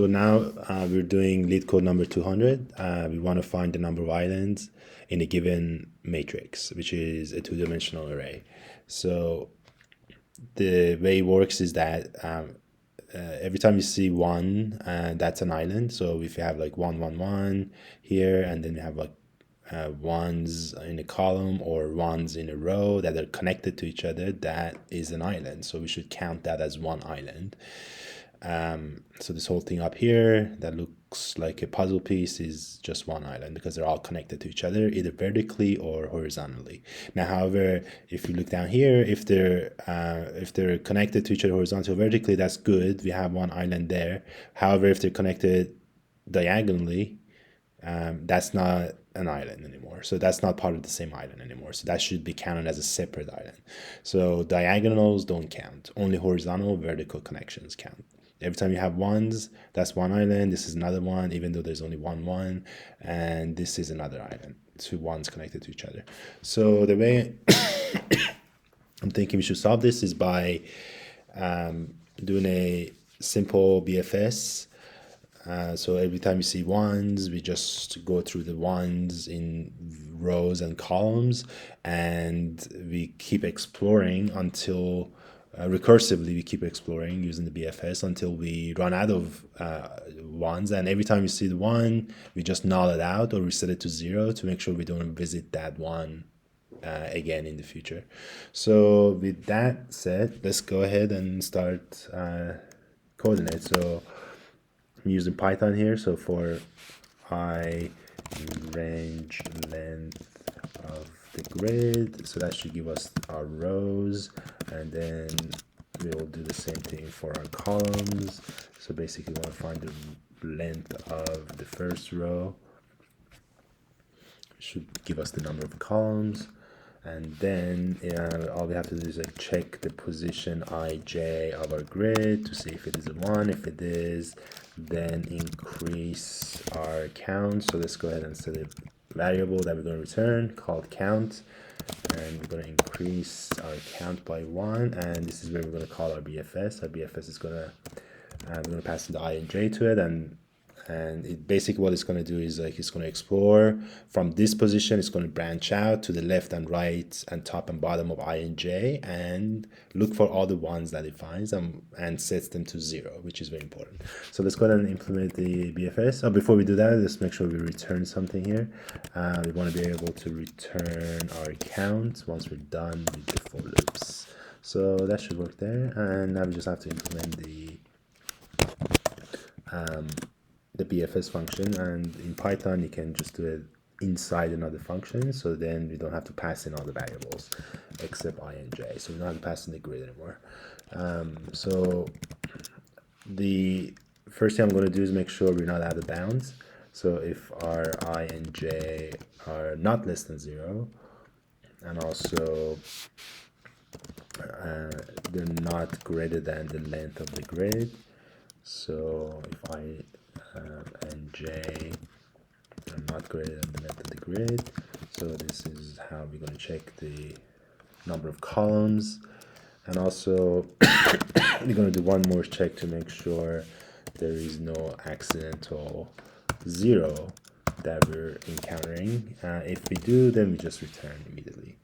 So now we're doing LeetCode number 200. We want to find the number of islands in a given matrix, which is a two-dimensional array. So the way it works is that every time you see one, that's an island. So if you have like 1, 1, 1 here, and then you have like ones in a column or ones in a row that are connected to each other, that is an island. So we should count that as one island. So this whole thing up here that looks like a puzzle piece is just one island because they're all connected to each other, either vertically or horizontally. Now, however, if you look down here, if they're connected to each other horizontally or vertically, that's good. We have one island there. However, if they're connected diagonally, that's not an island anymore. So that's not part of the same island anymore. So that should be counted as a separate island. So diagonals don't count. Only horizontal, vertical connections count. Every time you have ones, that's one island. This is another one, even though there's only one. And this is another island. Two ones connected to each other. So the way I'm thinking we should solve this is by doing a simple BFS. So every time you see ones, we just go through the ones in rows and columns, and we keep exploring until recursively we keep exploring using the BFS until we run out of ones. And every time you see the one, we just null it out or we set it to 0 to make sure we don't visit that one again in the future. So with that said, let's go ahead and start coding it. So I'm using Python here. So for I range length of the grid, so that should give us our rows, and then we'll do the same thing for our columns. So basically we want to find the length of the first row. It should give us the number of columns, and then all we have to do is like check the position ij of our grid to see if it is a 1. If it is, then increase our count. So let's go ahead and set a variable that we're going to return called count, and we're going to increase our count by 1, and this is where we're going to call our BFS. Our BFS is going to we're going to pass the I and j to it, and it basically what it's going to do is like it's going to explore from this position. It's going to branch out to the left and right and top and bottom of I and j and look for all the ones that it finds and sets them to 0, which is very important. So let's go ahead and implement the BFS. Before we do that, let's make sure we return something here. We want to be able to return our count once we're done with the for loops. So that should work there, and now we just have to implement the BFS function, and in Python you can just do it inside another function, so then we don't have to pass in all the variables except I and j, so we don't have to pass in the grid anymore. So the first thing I'm going to do is make sure we're not out of bounds. So if our I and j are not less than 0, and also they're not greater than the length of the grid. So if I and j are not greater than the length of the grid, so this is how we're going to check the number of columns. And also we're going to do one more check to make sure there is no accidental 0 that we're encountering. If we do, then we just return immediately.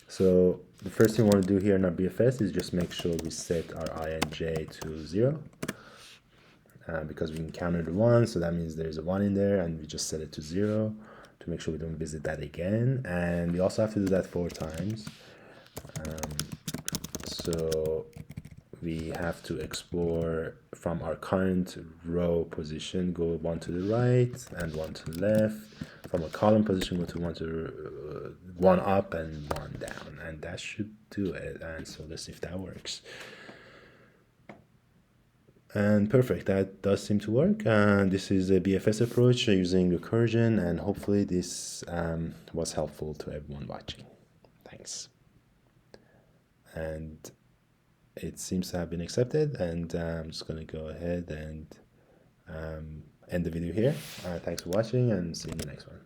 So the first thing we want to do here in our BFS is just make sure we set our I and j to 0, because we encountered 1, so that means there's a 1 in there, and we just set it to 0 to make sure we don't visit that again. And we also have to do that 4 times. So we have to explore from our current row position, go 1 to the right and 1 to the left. From a column position, go to 1 up and 1 down, and that should do it. And so let's see if that works. And perfect, that does seem to work. And this is a BFS approach using recursion, and hopefully this was helpful to everyone watching. Thanks. And it seems to have been accepted, and I'm just going to go ahead and end the video here. Thanks for watching, and see you in the next one.